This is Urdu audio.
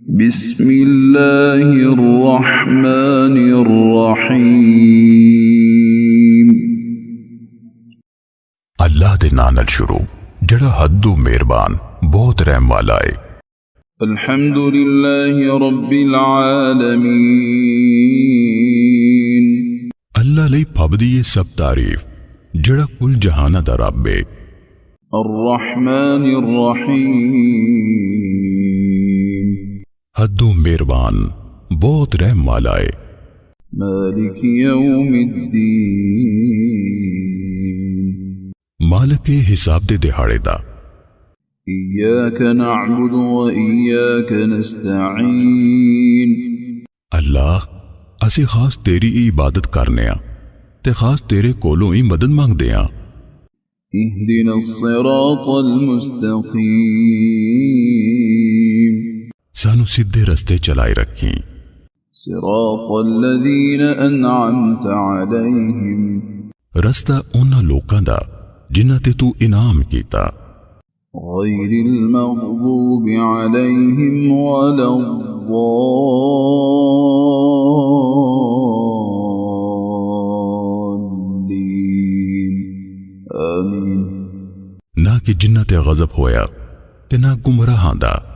بسم اللہ الرحمن الرحیم اللہ دے نام نال شروع جڑا حدو مہربان بہت رحم والا ہے۔ الحمد للہ رب العالمین اللہ لئی پھبدی ہے سب تعریف جڑا کل جہانہ دا رب ہے۔ الرحمن الرحیم حدو مہربان بہت رحم والا ہے۔ مالک یوم الدین مالک حساب دے دہاڑے دا۔ ایاک نعبد و ایاک نستعین اللہ اسی خاص تیری ہی عبادت کرنے ہاں تے خاص تیرے کولوں ہی مدد مانگ دے ہاں۔ اہدنا الصراط المستقیم سانو سدھے رستے چلائے رکھیں۔ صراط الذین انعمت علیہم رستہ انہاں لوکاں دا جنہاں تے تو انعام کیتا، غیر المغضوب علیہم ولا الضالین آمین۔ نہ کہ جنہاں تے غضب ہویا تے نہ گمراہاں دا۔